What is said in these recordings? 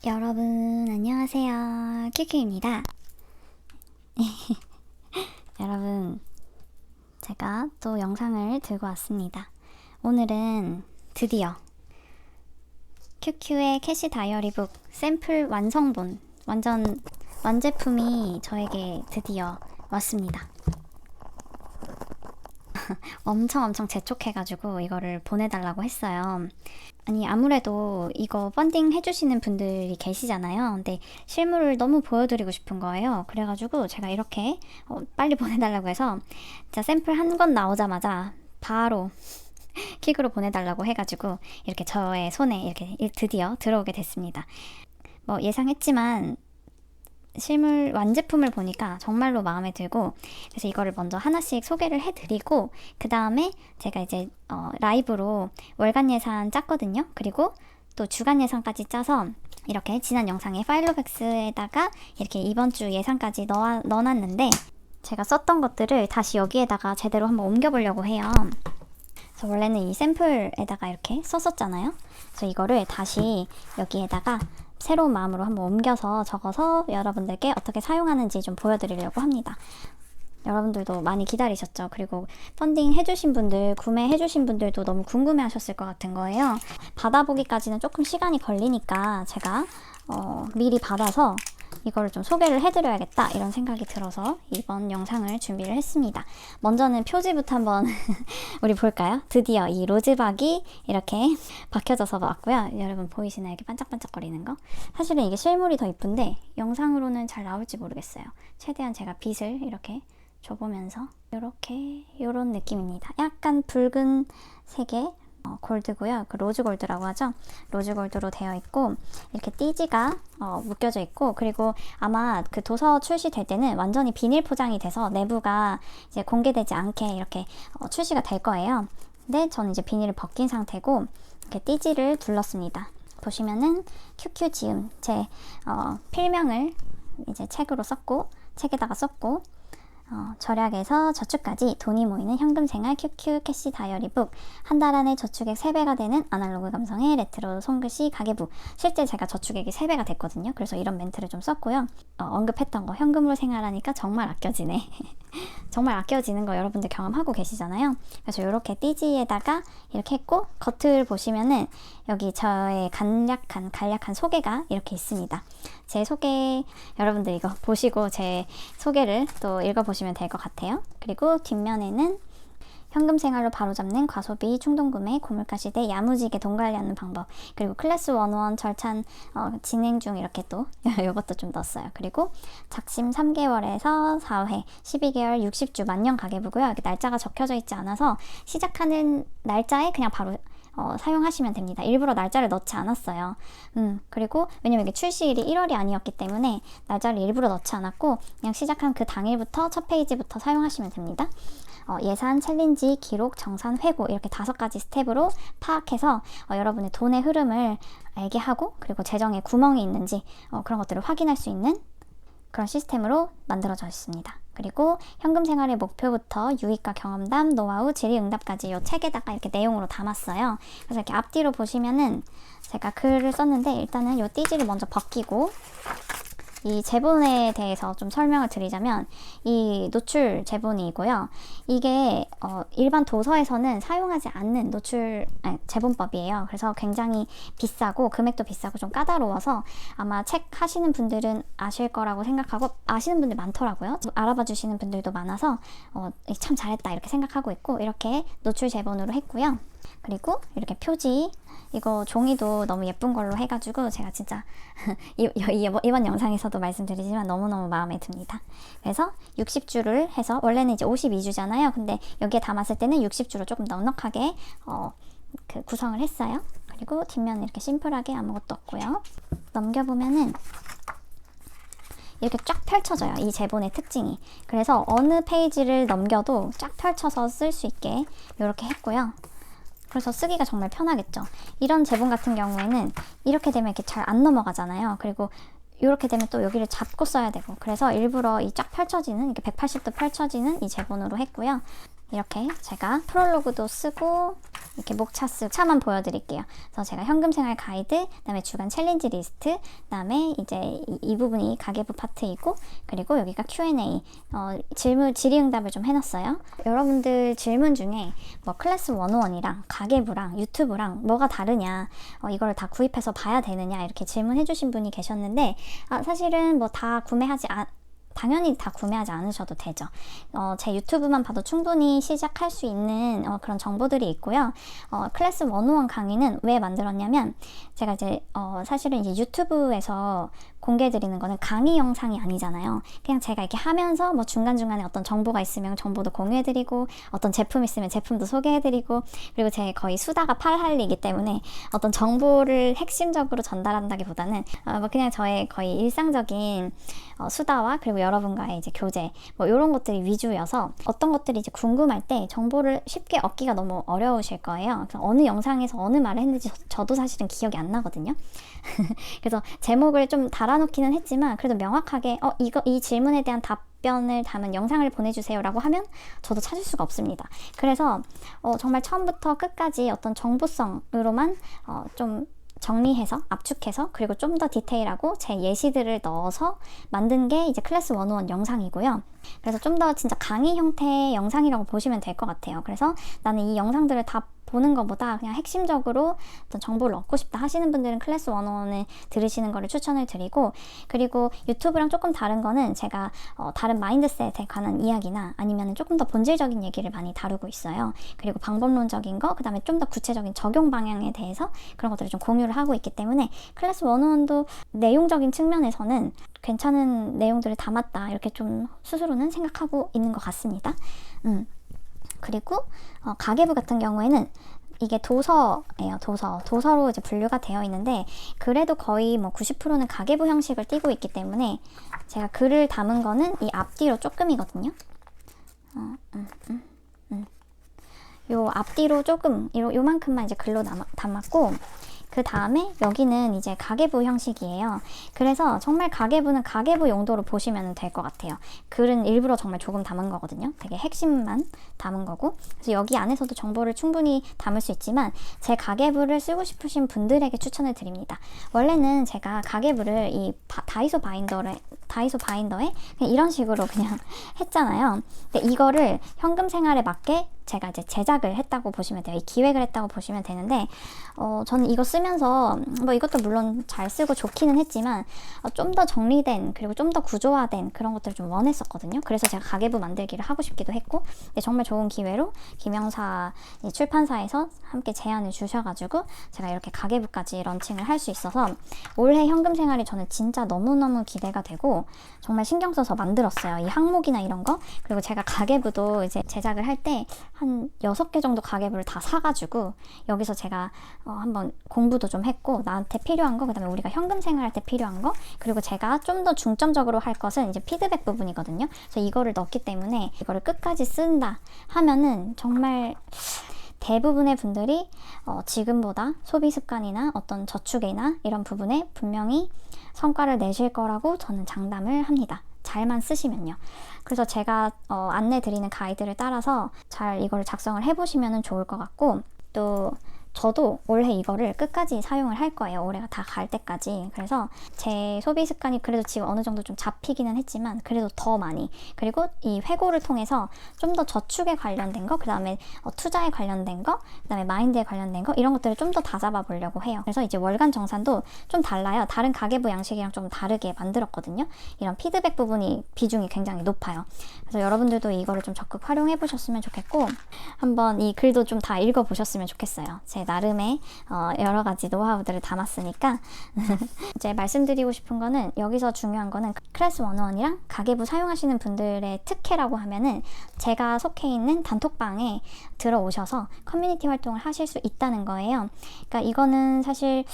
여러분 안녕하세요. 큐큐입니다. 여러분, 제가 또 영상을 들고 왔습니다. 오늘은 드디어 큐큐의 캐시 다이어리북 샘플 완성본, 완전 완제품이 저에게 드디어 왔습니다. 엄청 재촉해가지고 이거를 보내달라고 했어요. 아니, 아무래도 이거 펀딩 해주시는 분들이 계시잖아요. 근데 실물을 너무 보여드리고 싶은 거예요. 그래가지고 제가 이렇게 빨리 보내달라고 해서 진짜 샘플 한 권 나오자마자 바로 킥으로 보내달라고 해가지고 이렇게 저의 손에 이렇게 드디어 들어오게 됐습니다. 뭐 예상했지만 실물 완제품을 보니까 정말로 마음에 들고, 그래서 이거를 먼저 하나씩 소개를 해드리고 그 다음에 제가 이제 라이브로 월간 예산 짰거든요. 그리고 또 주간 예산까지 짜서 이렇게 지난 영상에 파일로백스에다가 이렇게 이번 주 예산까지 넣어놨는데, 제가 썼던 것들을 다시 여기에다가 제대로 한번 옮겨보려고 해요. 그래서 원래는 이 샘플에다가 이렇게 썼었잖아요. 그래서 이거를 다시 여기에다가 새로운 마음으로 한번 옮겨서 적어서 여러분들께 어떻게 사용하는지 좀 보여드리려고 합니다. 여러분들도 많이 기다리셨죠? 그리고 펀딩 해주신 분들, 구매해주신 분들도 너무 궁금해 하셨을 것 같은 거예요. 받아보기까지는 조금 시간이 걸리니까 제가 미리 받아서 이걸 좀 소개를 해드려야겠다 이런 생각이 들어서 이번 영상을 준비를 했습니다. 먼저는 표지부터 한번 우리 볼까요? 드디어 이 로즈박이 이렇게 박혀져서 왔고요. 여러분 보이시나요? 이렇게 반짝반짝거리는 거? 사실은 이게 실물이 더 이쁜데 영상으로는 잘 나올지 모르겠어요. 최대한 제가 빛을 이렇게 줘보면서 요런 느낌입니다. 약간 붉은 색의 골드고요. 그 로즈 골드라고 하죠. 로즈 골드로 되어 있고 이렇게 띠지가 묶여져 있고, 그리고 아마 그 도서 출시될 때는 완전히 비닐 포장이 돼서 내부가 이제 공개되지 않게 이렇게 출시가 될 거예요. 근데 저는 이제 비닐을 벗긴 상태고 이렇게 띠지를 둘렀습니다. 보시면은 큐큐 지음, 제 필명을 이제 책에다가 썼고 절약에서 저축까지 돈이 모이는 현금생활 큐큐 캐시 다이어리북, 한 달 안에 저축액 3배가 되는 아날로그 감성의 레트로 손글씨 가계부. 실제 제가 저축액이 3배가 됐거든요. 그래서 이런 멘트를 좀 썼고요. 언급했던 거, 현금으로 생활하니까 정말 아껴지네. 정말 아껴지는 거 여러분들 경험하고 계시잖아요. 그래서 이렇게 띠지에다가 이렇게 했고, 겉을 보시면은 여기 저의 간략한 소개가 이렇게 있습니다. 제 소개, 여러분들 이거 보시고 제 소개를 또 읽어보시면 될 것 같아요. 그리고 뒷면에는 현금 생활로 바로잡는 과소비, 충동구매, 고물가 시대 야무지게 돈 관리하는 방법, 그리고 클래스 101 절찬 진행 중, 이렇게 또 이것도 좀 넣었어요. 그리고 작심 3개월에서 4회, 12개월 60주 만년 가계부고요. 이렇게 날짜가 적혀져 있지 않아서 시작하는 날짜에 그냥 바로 사용하시면 됩니다. 일부러 날짜를 넣지 않았어요. 그리고 왜냐면 이게 출시일이 1월이 아니었기 때문에 날짜를 일부러 넣지 않았고 그냥 시작한 그 당일부터 첫 페이지부터 사용하시면 됩니다. 예산, 챌린지, 기록, 정산, 회고, 이렇게 5가지 스텝으로 파악해서 여러분의 돈의 흐름을 알게 하고, 그리고 재정에 구멍이 있는지 그런 것들을 확인할 수 있는 그런 시스템으로 만들어져 있습니다. 그리고 현금 생활의 목표부터 유익과 경험담, 노하우, 질의응답까지 이 책에다가 이렇게 내용으로 담았어요. 그래서 이렇게 앞뒤로 보시면은 제가 글을 썼는데, 일단은 이 띠지를 먼저 벗기고 이 제본에 대해서 좀 설명을 드리자면, 이 노출 제본이고요. 이게 일반 도서에서는 사용하지 않는 제본법이에요. 그래서 굉장히 비싸고 금액도 비싸고 좀 까다로워서 아마 책 하시는 분들은 아실 거라고 생각하고, 아시는 분들 많더라고요. 알아봐 주시는 분들도 많아서 참 잘했다 이렇게 생각하고 있고, 이렇게 노출 제본으로 했고요. 그리고 이렇게 표지, 이거 종이도 너무 예쁜 걸로 해가지고 제가 진짜 이번 영상에서도 말씀드리지만 너무너무 마음에 듭니다. 그래서 60주를 해서, 원래는 이제 52주잖아요. 근데 여기에 담았을 때는 60주로 조금 넉넉하게 구성을 했어요. 그리고 뒷면은 이렇게 심플하게 아무것도 없고요. 넘겨보면은 이렇게 쫙 펼쳐져요. 이 제본의 특징이. 그래서 어느 페이지를 넘겨도 쫙 펼쳐서 쓸 수 있게 이렇게 했고요. 그래서 쓰기가 정말 편하겠죠. 이런 제본 같은 경우에는 이렇게 되면 이렇게 잘 안 넘어가잖아요. 그리고 이렇게 되면 또 여기를 잡고 써야 되고, 그래서 일부러 이 쫙 펼쳐지는, 이렇게 180도 펼쳐지는 이 제본으로 했고요. 이렇게 제가 프롤로그도 쓰고 이렇게 목차 쓰고 차만 보여드릴게요. 그래서 제가 현금생활 가이드, 그다음에 주간 챌린지 리스트, 그다음에 이제 이 부분이 가계부 파트이고, 그리고 여기가 Q&A, 질의응답을 좀 해놨어요. 여러분들 질문 중에 뭐 클래스 101이랑 가계부랑 유튜브랑 뭐가 다르냐, 이걸 다 구입해서 봐야 되느냐 이렇게 질문해주신 분이 계셨는데, 사실은 뭐 다 당연히 다 구매하지 않으셔도 되죠. 제 유튜브만 봐도 충분히 시작할 수 있는 그런 정보들이 있고요. 클래스 101 강의는 왜 만들었냐면, 제가 이제 사실은 이제 유튜브에서 공개해드리는 거는 강의 영상이 아니잖아요. 그냥 제가 이렇게 하면서 뭐 중간중간에 어떤 정보가 있으면 정보도 공유해드리고, 어떤 제품 있으면 제품도 소개해드리고, 그리고 제 거의 수다가 팔할이기 때문에 어떤 정보를 핵심적으로 전달한다기보다는 뭐 그냥 저의 거의 일상적인 수다와 그리고 여러분과의 이제 교제, 뭐 이런 것들이 위주여서 어떤 것들이 이제 궁금할 때 정보를 쉽게 얻기가 너무 어려우실 거예요. 그래서 어느 영상에서 어느 말을 했는지 저도 사실은 기억이 안 나거든요. 그래서 제목을 좀 달아놓기는 했지만, 그래도 명확하게 이 질문에 대한 답변을 담은 영상을 보내주세요 라고 하면 저도 찾을 수가 없습니다. 그래서 정말 처음부터 끝까지 어떤 정보성으로만 좀 정리해서 압축해서, 그리고 좀 더 디테일하고 제 예시들을 넣어서 만든 게 이제 클래스 101 영상이고요. 그래서 좀 더 진짜 강의 형태의 영상이라고 보시면 될 것 같아요. 그래서 나는 이 영상들을 다 보는 것보다 그냥 핵심적으로 어떤 정보를 얻고 싶다 하시는 분들은 클래스 101을 들으시는 거를 추천을 드리고, 그리고 유튜브랑 조금 다른 거는 제가 다른 마인드셋에 관한 이야기나 아니면 조금 더 본질적인 얘기를 많이 다루고 있어요. 그리고 방법론적인 거, 그 다음에 좀 더 구체적인 적용 방향에 대해서 그런 것들을 좀 공유를 하고 있기 때문에 클래스 101도 내용적인 측면에서는 괜찮은 내용들을 담았다 이렇게 좀 스스로는 생각하고 있는 것 같습니다. 그리고 가계부 같은 경우에는 이게 도서예요. 도서로 이제 분류가 되어 있는데, 그래도 거의 뭐 90%는 가계부 형식을 띠고 있기 때문에 제가 글을 담은 거는 이 앞뒤로 조금이거든요. 요 앞뒤로 조금 요만큼만 이제 글로 담았고, 그 다음에 여기는 이제 가계부 형식이에요. 그래서 정말 가계부는 가계부 용도로 보시면 될 것 같아요. 글은 일부러 정말 조금 담은 거거든요. 되게 핵심만 담은 거고. 그래서 여기 안에서도 정보를 충분히 담을 수 있지만, 제 가계부를 쓰고 싶으신 분들에게 추천을 드립니다. 원래는 제가 가계부를 이 다이소 바인더에 그냥 이런 식으로 그냥 했잖아요. 근데 이거를 현금 생활에 맞게 제가 이제 제작을 했다고 보시면 돼요. 이 기획을 했다고 보시면 되는데, 저는 이거 쓰면서 뭐 이것도 물론 잘 쓰고 좋기는 했지만 좀 더 정리된, 그리고 좀 더 구조화된 그런 것들을 좀 원했었거든요. 그래서 제가 가계부 만들기를 하고 싶기도 했고, 근데 정말 좋은 기회로 김영사 출판사에서 함께 제안을 주셔가지고 제가 이렇게 가계부까지 런칭을 할 수 있어서 올해 현금 생활이 저는 진짜 너무너무 기대가 되고 정말 신경 써서 만들었어요. 이 항목이나 이런 거. 그리고 제가 가계부도 이제 제작을 할 때 한 6개 정도 가계부를 다 사가지고 여기서 제가 한번 공부도 좀 했고, 나한테 필요한 거, 그 다음에 우리가 현금 생활할 때 필요한 거, 그리고 제가 좀 더 중점적으로 할 것은 이제 피드백 부분이거든요. 그래서 이거를 넣기 때문에 이거를 끝까지 쓴다 하면은 정말 대부분의 분들이 지금보다 소비 습관이나 어떤 저축이나 이런 부분에 분명히 성과를 내실 거라고 저는 장담을 합니다. 잘만 쓰시면요. 그래서 제가 안내 드리는 가이드를 따라서 잘 이거를 작성을 해보시면 좋을 것 같고, 또 저도 올해 이거를 끝까지 사용을 할 거예요. 올해가 다 갈 때까지. 그래서 제 소비 습관이 그래도 지금 어느 정도 좀 잡히기는 했지만 그래도 더 많이, 그리고 이 회고를 통해서 좀 더 저축에 관련된 거, 그 다음에 투자에 관련된 거, 그 다음에 마인드에 관련된 거, 이런 것들을 좀 더 다잡아 보려고 해요. 그래서 이제 월간 정산도 좀 달라요. 다른 가계부 양식이랑 좀 다르게 만들었거든요. 이런 피드백 부분이 비중이 굉장히 높아요. 그래서 여러분들도 이거를 좀 적극 활용해 보셨으면 좋겠고, 한번 이 글도 좀 다 읽어 보셨으면 좋겠어요. 제 나름의 여러 가지 노하우들을 담았으니까 이제 말씀드리고 싶은 거는, 여기서 중요한 거는 클래스 101이랑 가계부 사용하시는 분들의 특혜라고 하면은 제가 속해 있는 단톡방에 들어오셔서 커뮤니티 활동을 하실 수 있다는 거예요. 그러니까 이거는 사실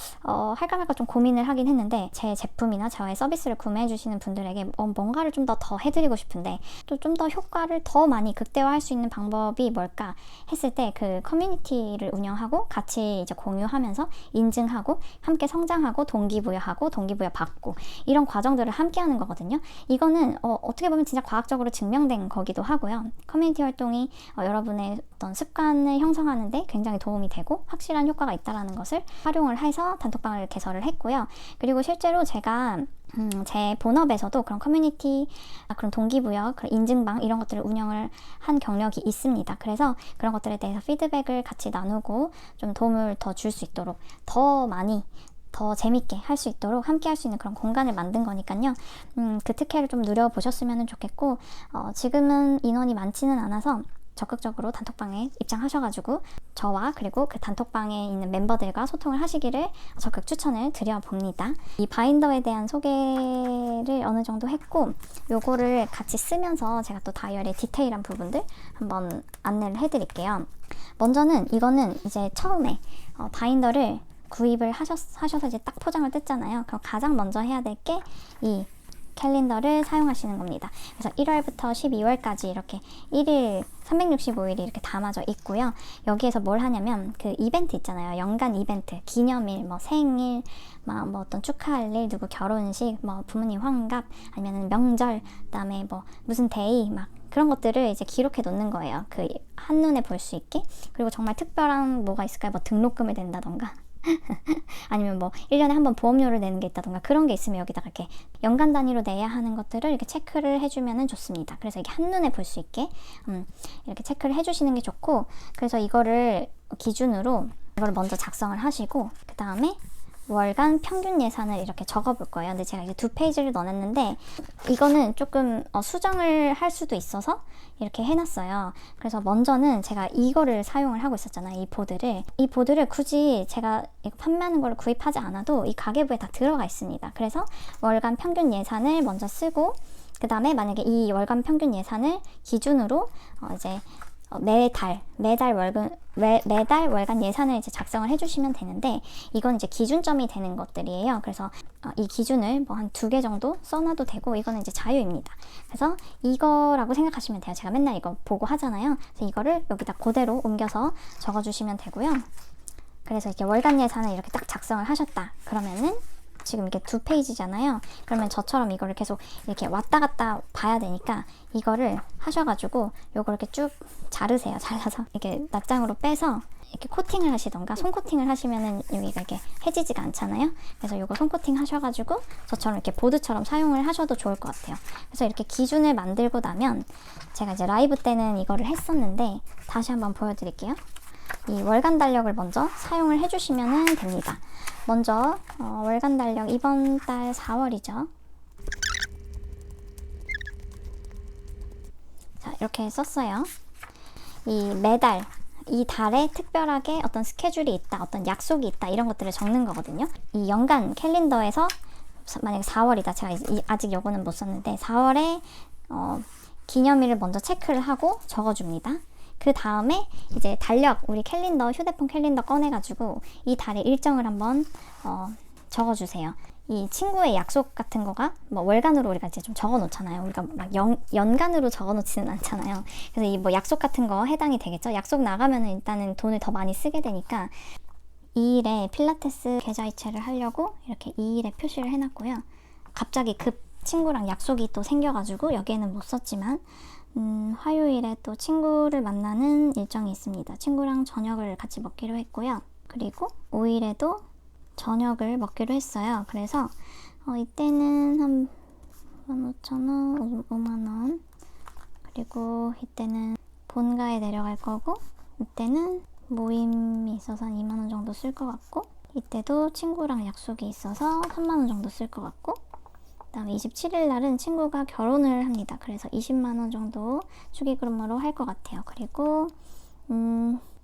할까 말까 좀 고민을 하긴 했는데, 제 제품이나 저의 서비스를 구매해 주시는 분들에게 뭔가를 좀 더 해드리고 싶은데, 또 좀 더 효과를 더 많이 극대화할 수 있는 방법이 뭘까 했을 때 그 커뮤니티를 운영하고 같이 이제 공유하면서 인증하고 함께 성장하고 동기부여하고 동기부여 받고 이런 과정들을 함께 하는 거거든요. 이거는 어떻게 보면 진짜 과학적으로 증명된 거기도 하고요. 커뮤니티 활동이 여러분의 어떤 습관을 형성하는데 굉장히 도움이 되고 확실한 효과가 있다는 것을 활용을 해서 단톡방을 개설을 했고요. 그리고 실제로 제가 제 본업에서도 그런 커뮤니티, 그런 동기부여, 그런 인증방 이런 것들을 운영을 한 경력이 있습니다. 그래서 그런 것들에 대해서 피드백을 같이 나누고 좀 도움을 더 줄 수 있도록 더 많이 더 재밌게 할 수 있도록 함께 할 수 있는 그런 공간을 만든 거니까요. 그 특혜를 좀 누려보셨으면 좋겠고 지금은 인원이 많지는 않아서 적극적으로 단톡방에 입장하셔가지고 저와 그리고 그 단톡방에 있는 멤버들과 소통을 하시기를 적극 추천을 드려봅니다. 이 바인더에 대한 소개를 어느 정도 했고 요거를 같이 쓰면서 제가 또 다이어리의 디테일한 부분들 한번 안내를 해드릴게요. 먼저는 이거는 이제 처음에 바인더를 구입을 하셔서 이제 딱 포장을 뜯잖아요. 그럼 가장 먼저 해야 될 게 이 캘린더를 사용하시는 겁니다. 그래서 1월부터 12월까지 이렇게 1일 365일이 이렇게 담아져 있고요. 여기에서 뭘 하냐면 그 이벤트 있잖아요. 연간 이벤트, 기념일, 뭐 생일, 뭐 어떤 축하할 일, 누구 결혼식, 뭐 부모님 환갑, 아니면 명절, 그다음에 뭐 무슨 데이 막 그런 것들을 이제 기록해 놓는 거예요. 그 한눈에 볼 수 있게. 그리고 정말 특별한 뭐가 있을까요? 뭐 등록금을 낸다던가 아니면 뭐 1년에 한 번 보험료를 내는 게 있다던가 그런 게 있으면 여기다가 이렇게 연간 단위로 내야 하는 것들을 이렇게 체크를 해주면 좋습니다. 그래서 이게 한눈에 볼 수 있게 이렇게 체크를 해주시는 게 좋고, 그래서 이거를 기준으로 이걸 먼저 작성을 하시고 그 다음에 월간 평균 예산을 이렇게 적어 볼 거예요. 근데 제가 이제 2페이지를 넣어놨는데 이거는 조금 수정을 할 수도 있어서 이렇게 해놨어요. 그래서 먼저는 제가 이거를 사용을 하고 있었잖아요. 이 보드를 굳이 제가 이거 판매하는 걸 구입하지 않아도 이 가계부에 다 들어가 있습니다. 그래서 월간 평균 예산을 먼저 쓰고 그 다음에 만약에 이 월간 평균 예산을 기준으로 이제 매달 월간 예산을 이제 작성을 해주시면 되는데, 이건 이제 기준점이 되는 것들이에요. 그래서 이 기준을 뭐 한 2개 정도 써놔도 되고, 이거는 이제 자유입니다. 그래서 이거라고 생각하시면 돼요. 제가 맨날 이거 보고 하잖아요. 그래서 이거를 여기다 그대로 옮겨서 적어주시면 되고요. 그래서 이렇게 월간 예산을 이렇게 딱 작성을 하셨다. 그러면은 지금 이게 2페이지잖아요. 그러면 저처럼 이거를 계속 이렇게 왔다 갔다 봐야 되니까 이거를 하셔가지고 요걸 이렇게 쭉 자르세요. 잘라서 이렇게 낱장으로 빼서 이렇게 코팅을 하시던가 손 코팅을 하시면은 여기가 이렇게 해지지가 않잖아요. 그래서 요거 손 코팅 하셔가지고 저처럼 이렇게 보드처럼 사용을 하셔도 좋을 것 같아요. 그래서 이렇게 기준을 만들고 나면 제가 이제 라이브 때는 이거를 했었는데 다시 한번 보여드릴게요. 이 월간 달력을 먼저 사용을 해주시면 됩니다. 먼저 월간 달력 이번 달 4월이죠. 자, 이렇게 썼어요. 매달 이 달에 특별하게 어떤 스케줄이 있다, 어떤 약속이 있다 이런 것들을 적는 거거든요. 이 연간 캘린더에서 만약에 4월이다. 제가 아직 요거는 못 썼는데 4월에 기념일을 먼저 체크를 하고 적어줍니다. 그 다음에 이제 달력, 우리 캘린더, 휴대폰 캘린더 꺼내가지고 이 달의 일정을 한번 적어주세요. 이 친구의 약속 같은 거가 뭐 월간으로 우리가 이제 좀 적어 놓잖아요. 우리가 막 연간으로 적어 놓지는 않잖아요. 그래서 이 뭐 약속 같은 거 해당이 되겠죠. 약속 나가면은 일단은 돈을 더 많이 쓰게 되니까 2일에 필라테스 계좌이체를 하려고 이렇게 2일에 표시를 해놨고요. 갑자기 급 친구랑 약속이 또 생겨가지고 여기에는 못 썼지만 화요일에 또 친구를 만나는 일정이 있습니다. 친구랑 저녁을 같이 먹기로 했고요. 그리고 5일에도 저녁을 먹기로 했어요. 그래서 이때는 한 15,000원, 5만원, 그리고 이때는 본가에 내려갈 거고, 이때는 모임이 있어서 한 2만원 정도 쓸 것 같고, 이때도 친구랑 약속이 있어서 3만원 정도 쓸 것 같고, 그 다음에 27일 날은 친구가 결혼을 합니다. 그래서 20만원 정도 축의금으로 할 것 같아요. 그리고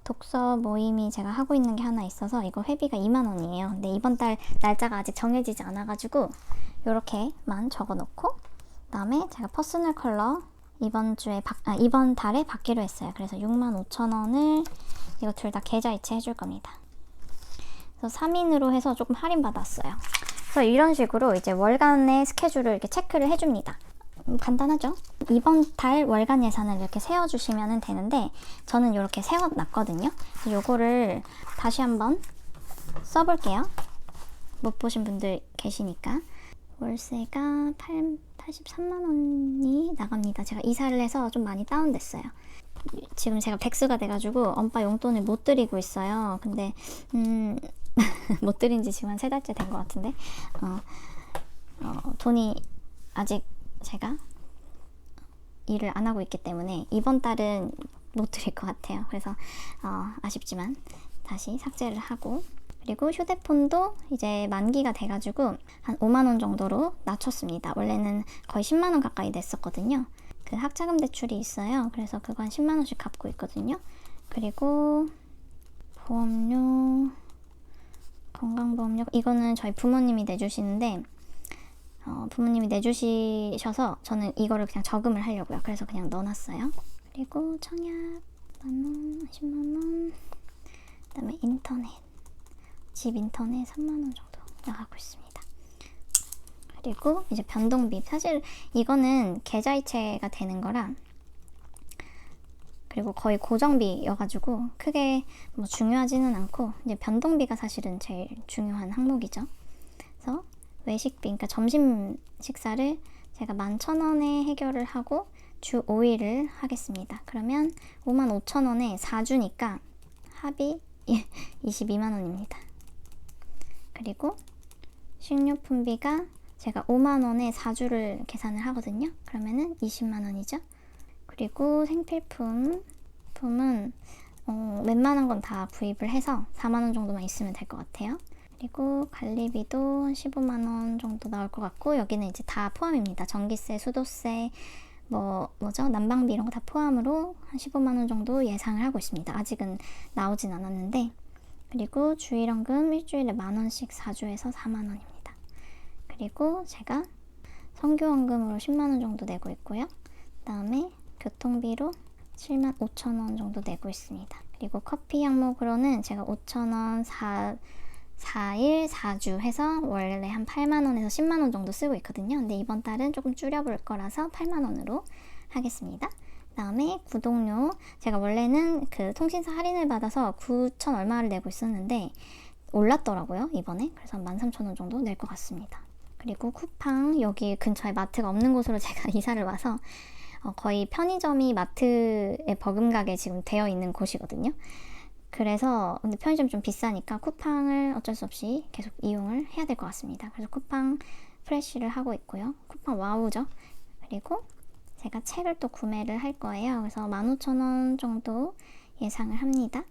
독서 모임이 제가 하고 있는 게 하나 있어서 이거 회비가 2만원이에요. 근데 이번 달 날짜가 아직 정해지지 않아가지고 이렇게만 적어놓고, 그 다음에 제가 퍼스널 컬러 이번 달에 받기로 했어요. 그래서 65,000원을 이거 둘 다 계좌이체 해줄 겁니다. 그래서 3인으로 해서 조금 할인 받았어요. 그래서 이런 식으로 이제 월간의 스케줄을 이렇게 체크를 해줍니다. 간단하죠? 이번 달 월간 예산을 이렇게 세워주시면 되는데 저는 이렇게 세워놨거든요. 요거를 다시 한번 써볼게요. 못 보신 분들 계시니까. 월세가 83만 원이 나갑니다. 제가 이사를 해서 좀 많이 다운됐어요. 지금 제가 백수가 돼가지고 엄빠 용돈을 못 드리고 있어요. 근데 못 드린 지 지금 한 3달째 된 것 같은데 돈이 아직 제가 일을 안 하고 있기 때문에 이번 달은 못 드릴 것 같아요. 그래서 아쉽지만 다시 삭제를 하고, 그리고 휴대폰도 이제 만기가 돼가지고 한 5만 원 정도로 낮췄습니다. 원래는 거의 10만 원 가까이 냈었거든요. 그 학자금 대출이 있어요. 그래서 그거 한 10만 원씩 갚고 있거든요. 그리고 보험료, 건강보험료, 이거는 저희 부모님이 내주시는데 부모님이 내주시셔서 저는 이거를 그냥 저금을 하려고요. 그래서 그냥 넣어놨어요. 그리고 청약 만원, 10만원, 그 다음에 인터넷, 집 인터넷 3만원 정도 나가고 있습니다. 그리고 이제 변동비, 사실 이거는 계좌이체가 되는 거라, 그리고 거의 고정비여가지고 크게 뭐 중요하지는 않고, 이제 변동비가 사실은 제일 중요한 항목이죠. 그래서 외식비, 그러니까 점심 식사를 제가 11,000원에 해결을 하고 주 5일을 하겠습니다. 그러면 55,000원에 4주니까 합이 22만 원입니다. 그리고 식료품비가 제가 5만 원에 4주를 계산을 하거든요. 그러면은 20만 원이죠. 그리고 생필품은 웬만한 건 다 구입을 해서 4만 원 정도만 있으면 될 것 같아요. 그리고 관리비도 15만 원 정도 나올 것 같고, 여기는 이제 다 포함입니다. 전기세, 수도세, 난방비 이런 거 다 포함으로 한 15만 원 정도 예상을 하고 있습니다. 아직은 나오진 않았는데. 그리고 주일원금 일주일에 만 원씩 4주에서 4만 원입니다. 그리고 제가 성교원금으로 10만 원 정도 내고 있고요. 그 다음에 교통비로 7만 5천 원 정도 내고 있습니다. 그리고 커피 항목으로는 제가 5천 원 4일 4주 해서 원래 한 8만 원에서 10만 원 정도 쓰고 있거든요. 근데 이번 달은 조금 줄여볼 거라서 8만 원으로 하겠습니다. 그 다음에 구독료, 제가 원래는 그 통신사 할인을 받아서 9천 얼마를 내고 있었는데 올랐더라고요, 이번에. 그래서 13,000원 정도 낼 것 같습니다. 그리고 쿠팡, 여기 근처에 마트가 없는 곳으로 제가 이사를 와서 거의 편의점이 마트에 버금가게 지금 되어 있는 곳이거든요. 그래서 근데 편의점 좀 비싸니까 쿠팡을 어쩔 수 없이 계속 이용을 해야 될 것 같습니다. 그래서 쿠팡 프레쉬를 하고 있고요. 쿠팡 와우죠. 그리고 제가 책을 또 구매를 할 거예요. 그래서 15,000원 정도 예상을 합니다.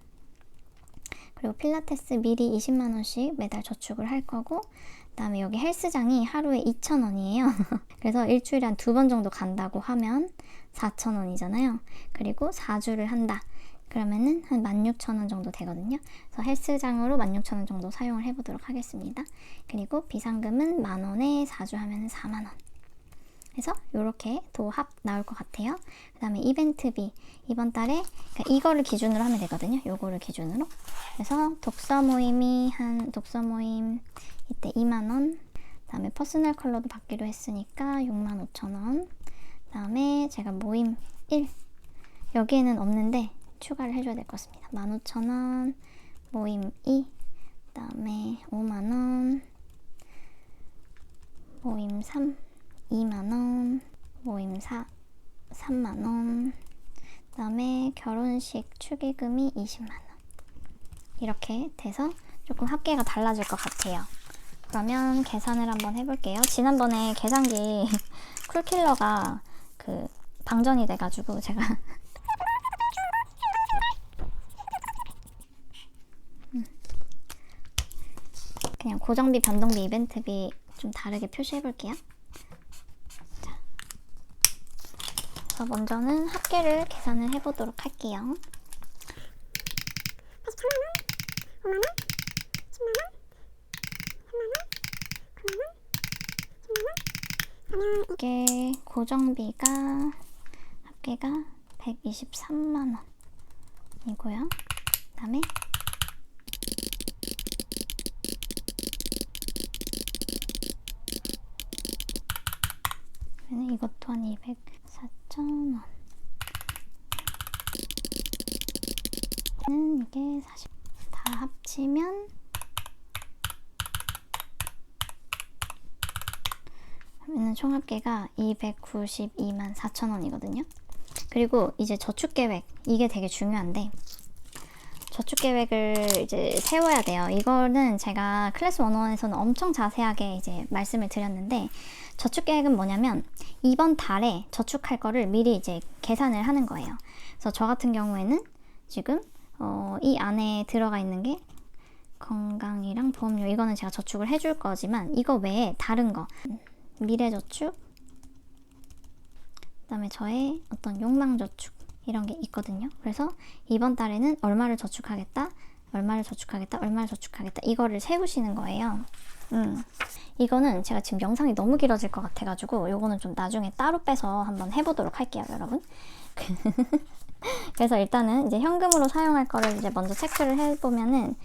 그리고 필라테스 미리 20만 원씩 매달 저축을 할 거고, 그 다음에 여기 헬스장이 하루에 2,000원이에요. 그래서 일주일에 한 2번 정도 간다고 하면 4,000원이잖아요. 그리고 4주를 한다. 그러면은 한 16,000원 정도 되거든요. 그래서 헬스장으로 16,000원 정도 사용을 해보도록 하겠습니다. 그리고 비상금은 만 원에 4주 하면 4만 원. 그래서 이렇게 도합 나올 것 같아요. 그 다음에 이벤트비, 이번 달에 그러니까 이거를 기준으로 하면 되거든요. 요거를 기준으로. 그래서 독서 모임 이때 2만 원. 그 다음에 퍼스널 컬러도 받기로 했으니까 65,000원. 그 다음에 제가 모임 1, 여기에는 없는데 추가를 해줘야 될 것 같습니다. 15,000원, 모임 2, 그 다음에 5만원, 모임 3, 2만원, 모임 4, 3만원, 그 다음에 결혼식 축의금이 20만원. 이렇게 돼서 조금 합계가 달라질 것 같아요. 그러면 계산을 한번 해볼게요. 지난번에 계산기 쿨킬러가 방전이 돼가지고 제가 그냥 고정비, 변동비, 이벤트비 좀 다르게 표시해볼게요. 자, 그래서 먼저는 합계를 계산을 해보도록 할게요. 5만원, 5만원, 10만원, 3만원, 3만원, 10만원. 이게 고정비가 합계가 123만원이고요. 그 다음에 이것도 한 204,000원. 이게 40. 다 합치면 그러면 총합계가 292만 4천원이거든요. 그리고 이제 저축계획, 이게 되게 중요한데 저축계획을 이제 세워야 돼요. 이거는 제가 클래스 101에서는 엄청 자세하게 이제 말씀을 드렸는데 저축계획은 뭐냐면 이번 달에 저축할 거를 미리 이제 계산을 하는 거예요. 그래서 저 같은 경우에는 지금 이 안에 들어가 있는 게 건강이랑 보험료, 이거는 제가 저축을 해줄 거지만 이거 외에 다른 거 미래저축, 그다음에 저의 어떤 욕망저축 이런 게 있거든요. 그래서 이번 달에는 얼마를 저축하겠다, 얼마를 저축하겠다, 얼마를 저축하겠다, 이거를 세우시는 거예요. 이거는 제가 지금 영상이 너무 길어질 것 같아가지고 요거는 좀 나중에 따로 빼서 한번 해보도록 할게요, 여러분. 그래서 일단은 이제 현금으로 사용할 거를 이제 먼저 체크를 해보면은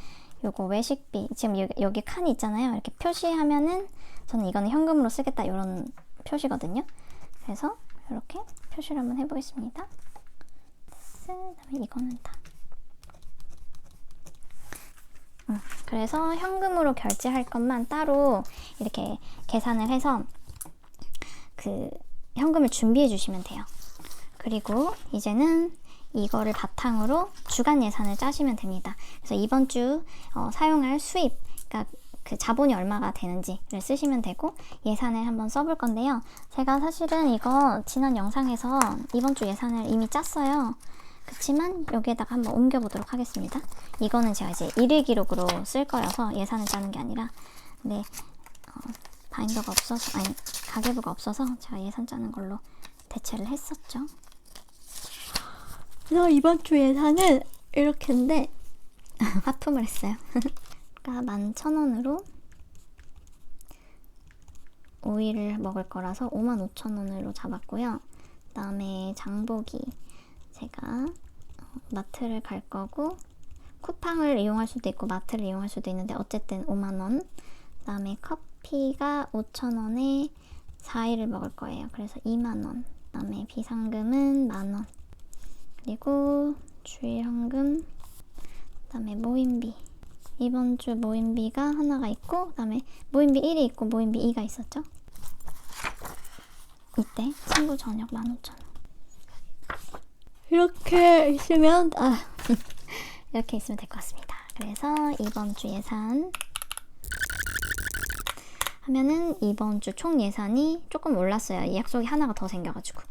요거 외식비, 지금 여기 칸이 있잖아요. 이렇게 표시하면은 저는 이거는 현금으로 쓰겠다 이런 표시거든요. 그래서 이렇게 표시를 한번 해보겠습니다. 그다음에 이거는 다. 그래서 현금으로 결제할 것만 따로 이렇게 계산을 해서 그 현금을 준비해 주시면 돼요. 그리고 이제는 이거를 바탕으로 주간 예산을 짜시면 됩니다. 그래서 이번 주 사용할 수입, 그러니까 그 자본이 얼마가 되는지를 쓰시면 되고 예산을 한번 써볼 건데요. 제가 사실은 이거 지난 영상에서 이번 주 예산을 이미 짰어요. 그렇지만 여기에다가 한번 옮겨보도록 하겠습니다. 이거는 제가 이제 일일 기록으로 쓸 거여서 예산을 짜는 게 아니라, 근데 바인더가 없어서, 아니 가계부가 없어서 제가 예산 짜는 걸로 대체를 했었죠. 그래서 이번 주 예산은 이렇게인데 하품을 했어요. 그러니까 11,000원으로 오이를 먹을 거라서 55,000원으로 잡았고요. 그 다음에 장보기, 제가 마트를 갈 거고 쿠팡을 이용할 수도 있고 마트를 이용할 수도 있는데 어쨌든 5만원. 그 다음에 커피가 5,000원에 4일을 먹을 거예요. 그래서 2만원. 그 다음에 비상금은 만원. 그리고 주일 현금, 그 다음에 모임비, 이번 주 모임비가 하나가 있고, 그 다음에 모임비 1이 있고 모임비 2가 있었죠. 이때 친구 저녁 15,000원. 이렇게 있으면 이렇게 있으면 될 것 같습니다. 그래서 이번 주 예산 하면은 이번 주 총 예산이 조금 올랐어요. 이 약속이 하나가 더 생겨가지고.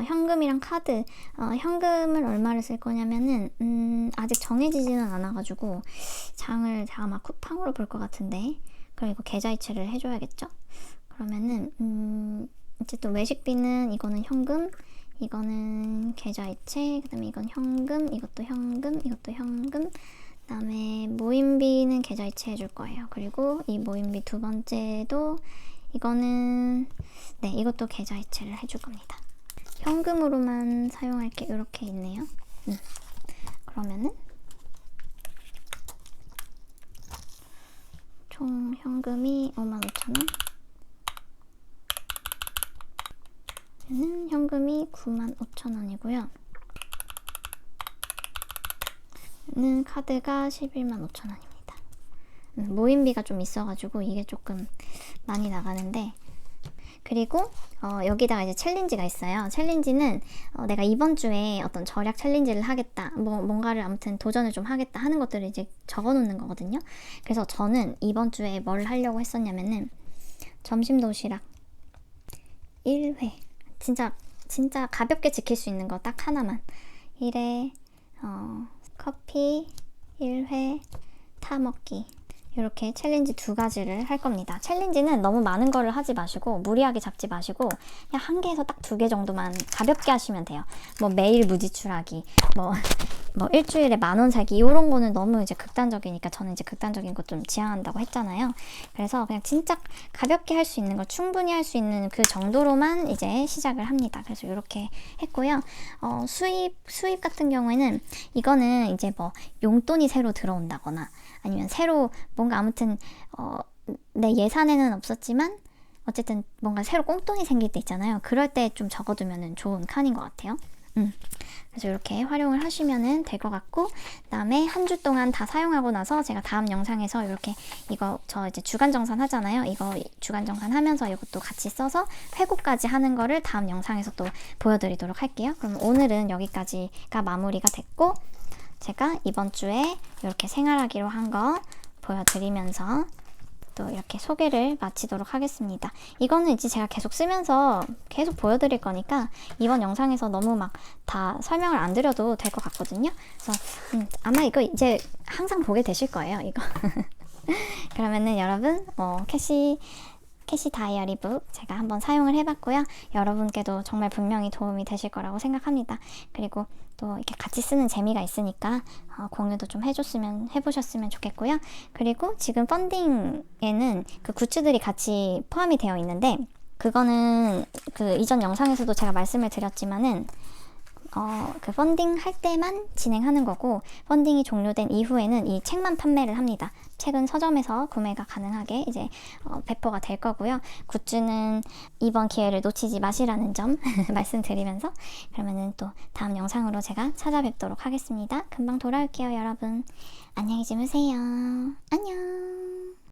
현금이랑 카드, 현금을 얼마를 쓸 거냐면은 아직 정해지지는 않아가지고 장을 제가 아마 쿠팡으로 볼 것 같은데, 그럼 이거 계좌이체를 해줘야겠죠? 그러면은 어쨌든 외식비는 이거는 현금, 이거는 계좌이체, 그 다음에 이건 현금, 이것도 현금, 이것도 현금, 그 다음에 모임비는 계좌이체 해줄 거예요. 그리고 이 모임비 두 번째도 이거는 네, 이것도 계좌이체를 해줄 겁니다. 현금으로만 사용할 게 이렇게 있네요. 그러면은 총 현금이 55,000원, 현금이 95,000원이고요. 카드가 115,000원입니다. 모임비가 좀 있어가지고 이게 조금 많이 나가는데, 그리고 여기다가 이제 챌린지가 있어요. 챌린지는 내가 이번 주에 어떤 절약 챌린지를 하겠다, 뭔가를 아무튼 도전을 좀 하겠다 하는 것들을 이제 적어 놓는 거거든요. 그래서 저는 이번 주에 뭘 하려고 했었냐면은 점심 도시락 1회, 진짜 가볍게 지킬 수 있는 거 딱 하나만, 1회 커피 1회 타먹기, 이렇게 챌린지 2가지를 할 겁니다. 챌린지는 너무 많은 거를 하지 마시고 무리하게 잡지 마시고 그냥 1개에서 딱 2개 정도만 가볍게 하시면 돼요. 뭐 매일 무지출하기, 뭐 일주일에 10,000원 사기, 이런 거는 너무 이제 극단적이니까 저는 이제 극단적인 거 좀 지향한다고 했잖아요. 그래서 그냥 진짜 가볍게 할 수 있는 거, 충분히 할 수 있는 그 정도로만 이제 시작을 합니다. 그래서 이렇게 했고요. 수입 같은 경우에는 이거는 이제 뭐 용돈이 새로 들어온다거나 아니면 새로 뭔가 아무튼 내 예산에는 없었지만 어쨌든 뭔가 새로 꽁돈이 생길 때 있잖아요. 그럴 때 좀 적어두면 좋은 칸인 것 같아요. 그래서 이렇게 활용을 하시면 될 것 같고, 그 다음에 한 주 동안 다 사용하고 나서 제가 다음 영상에서 이렇게 이거 저 이제 주간정산 하잖아요. 이거 주간정산 하면서 이것도 같이 써서 회고까지 하는 거를 다음 영상에서 또 보여드리도록 할게요. 그럼 오늘은 여기까지가 마무리가 됐고, 제가 이번 주에 이렇게 생활하기로 한 거 보여드리면서 또 이렇게 소개를 마치도록 하겠습니다. 이거는 이제 제가 계속 쓰면서 계속 보여드릴 거니까 이번 영상에서 너무 막 다 설명을 안 드려도 될 것 같거든요. 그래서 아마 이거 이제 항상 보게 되실 거예요, 이거. 그러면은 여러분, 캐시 다이어리북 제가 한번 사용을 해봤고요. 여러분께도 정말 분명히 도움이 되실 거라고 생각합니다. 그리고 또 이렇게 같이 쓰는 재미가 있으니까 공유도 좀 해보셨으면 좋겠고요. 그리고 지금 펀딩에는 그 굿즈들이 같이 포함이 되어 있는데, 그거는 그 이전 영상에서도 제가 말씀을 드렸지만은 그 펀딩 할 때만 진행하는 거고, 펀딩이 종료된 이후에는 이 책만 판매를 합니다. 책은 서점에서 구매가 가능하게 이제 배포가 될 거고요. 굿즈는 이번 기회를 놓치지 마시라는 점 말씀드리면서, 그러면은 또 다음 영상으로 제가 찾아뵙도록 하겠습니다. 금방 돌아올게요, 여러분. 안녕히 주무세요. 안녕.